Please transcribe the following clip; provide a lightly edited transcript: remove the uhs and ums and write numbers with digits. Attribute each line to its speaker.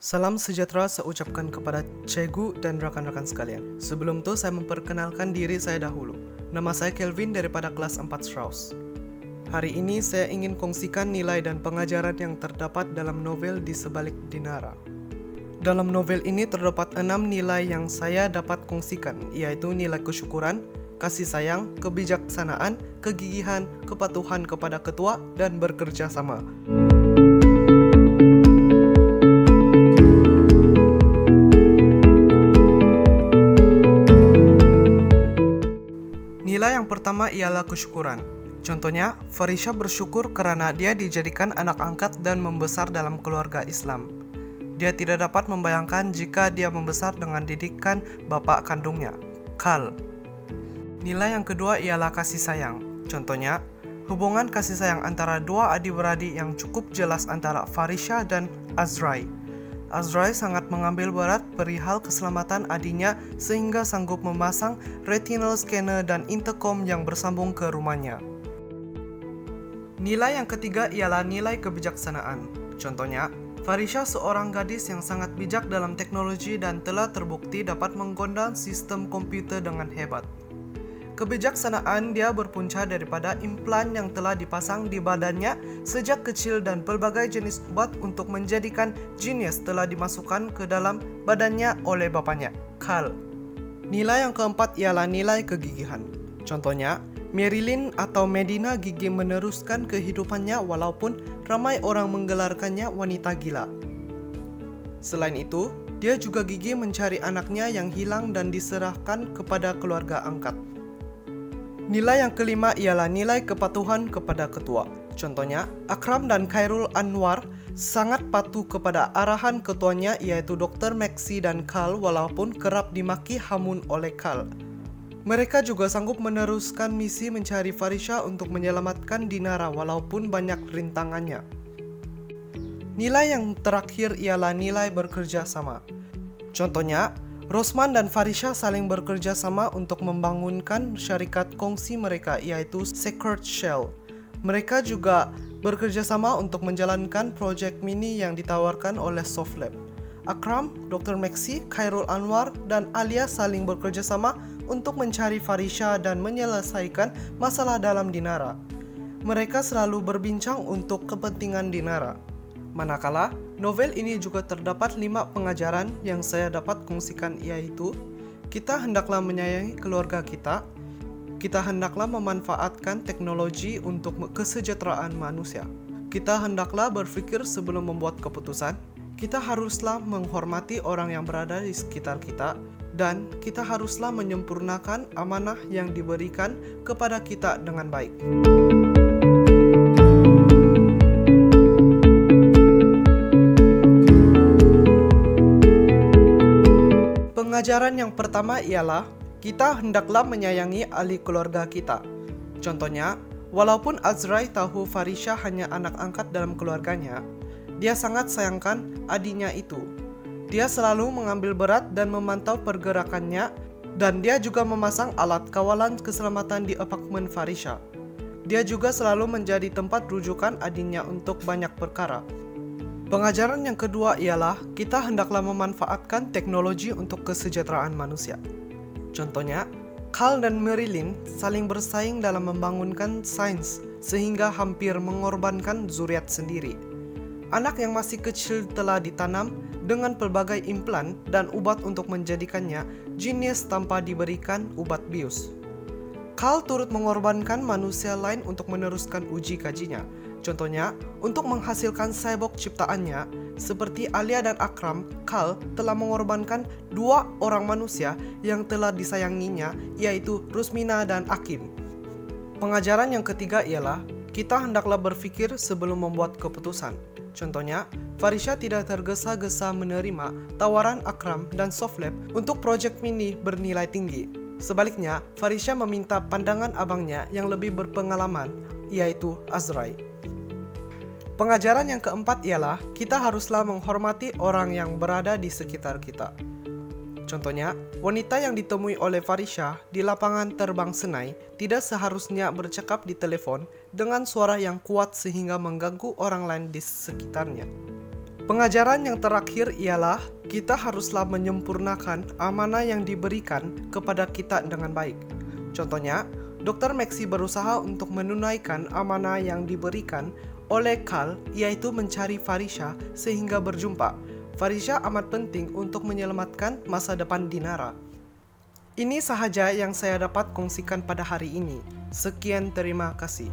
Speaker 1: Salam sejahtera saya ucapkan kepada Cikgu dan rekan-rekan sekalian. Sebelum itu saya memperkenalkan diri saya dahulu. Nama saya Kelvin daripada kelas 4 Strauss. Hari ini saya ingin kongsikan nilai dan pengajaran yang terdapat dalam novel Di Sebalik Dinara. Dalam novel ini terdapat 6 nilai yang saya dapat kongsikan, yaitu nilai kesyukuran, kasih sayang, kebijaksanaan, kegigihan, kepatuhan kepada ketua, dan bekerja sama. Nilai yang pertama ialah kesyukuran. Contohnya, Farisha bersyukur karena dia dijadikan anak angkat dan membesar dalam keluarga Islam. Dia tidak dapat membayangkan jika dia membesar dengan didikan bapak kandungnya, Khal. Nilai yang kedua ialah kasih sayang. Contohnya, hubungan kasih sayang antara dua adik-beradik yang cukup jelas antara Farisha dan Azrai. Azrai sangat mengambil berat perihal keselamatan adiknya sehingga sanggup memasang retinal scanner dan intercom yang bersambung ke rumahnya. Nilai yang ketiga ialah nilai kebijaksanaan. Contohnya, Farisha seorang gadis yang sangat bijak dalam teknologi dan telah terbukti dapat menggondal sistem komputer dengan hebat. Kebijaksanaan dia berpunca daripada implan yang telah dipasang di badannya sejak kecil dan pelbagai jenis obat untuk menjadikan jenius telah dimasukkan ke dalam badannya oleh bapaknya, Khal. Nilai yang keempat ialah nilai kegigihan. Contohnya, Marilyn atau Medina gigih meneruskan kehidupannya walaupun ramai orang menggelarkannya wanita gila. Selain itu, dia juga gigih mencari anaknya yang hilang dan diserahkan kepada keluarga angkat. Nilai yang kelima ialah nilai kepatuhan kepada ketua. Contohnya, Akram dan Khairul Anwar sangat patuh kepada arahan ketuanya yaitu Dr. Maxi dan Khal walaupun kerap dimaki hamun oleh Khal. Mereka juga sanggup meneruskan misi mencari Farisha untuk menyelamatkan Dinara walaupun banyak rintangannya. Nilai yang terakhir ialah nilai bekerja sama. Contohnya, Rosman dan Farisha saling bekerja sama untuk membangunkan syarikat kongsi mereka yaitu Sacred Shell. Mereka juga bekerja sama untuk menjalankan proyek mini yang ditawarkan oleh Softlab. Akram, Dr. Maxi, Khairul Anwar, dan Alia saling bekerja sama untuk mencari Farisha dan menyelesaikan masalah dalam Dinara. Mereka selalu berbincang untuk kepentingan Dinara. Manakala, novel ini juga terdapat 5 pengajaran yang saya dapat kongsikan yaitu kita hendaklah menyayangi keluarga kita hendaklah memanfaatkan teknologi untuk kesejahteraan manusia, kita hendaklah berpikir sebelum membuat keputusan, kita haruslah menghormati orang yang berada di sekitar kita, dan kita haruslah menyempurnakan amanah yang diberikan kepada kita dengan baik. Pengajaran yang pertama ialah kita hendaklah menyayangi ahli keluarga kita. Contohnya, walaupun Azrai tahu Farisha hanya anak angkat dalam keluarganya, dia sangat sayangkan adiknya itu. Dia selalu mengambil berat dan memantau pergerakannya, dan dia juga memasang alat kawalan keselamatan di apartemen Farisha. Dia juga selalu menjadi tempat rujukan adiknya untuk banyak perkara. Pengajaran yang kedua ialah kita hendaklah memanfaatkan teknologi untuk kesejahteraan manusia. Contohnya, Khal dan Marilyn saling bersaing dalam membangunkan sains sehingga hampir mengorbankan zuriat sendiri. Anak yang masih kecil telah ditanam dengan pelbagai implan dan ubat untuk menjadikannya jenius tanpa diberikan ubat bius. Khal turut mengorbankan manusia lain untuk meneruskan uji kajinya. Contohnya, untuk menghasilkan cyborg ciptaannya, seperti Alia dan Akram, Khal telah mengorbankan 2 orang manusia yang telah disayanginya, yaitu Rusmina dan Akim. Pengajaran yang ketiga ialah, kita hendaklah berpikir sebelum membuat keputusan. Contohnya, Farisha tidak tergesa-gesa menerima tawaran Akram dan Softlab untuk proyek mini bernilai tinggi. Sebaliknya, Farisha meminta pandangan abangnya yang lebih berpengalaman, yaitu Azrai. Pengajaran yang keempat ialah kita haruslah menghormati orang yang berada di sekitar kita. Contohnya, wanita yang ditemui oleh Farisha di lapangan terbang Senai tidak seharusnya bercakap di telepon dengan suara yang kuat sehingga mengganggu orang lain di sekitarnya. Pengajaran yang terakhir ialah kita haruslah menyempurnakan amanah yang diberikan kepada kita dengan baik. Contohnya, Dr. Maxi berusaha untuk menunaikan amanah yang diberikan oleh Carl, yaitu mencari Farisha sehingga berjumpa. Farisha amat penting untuk menyelamatkan masa depan Dinara. Ini sahaja yang saya dapat kongsikan pada hari ini. Sekian, terima kasih.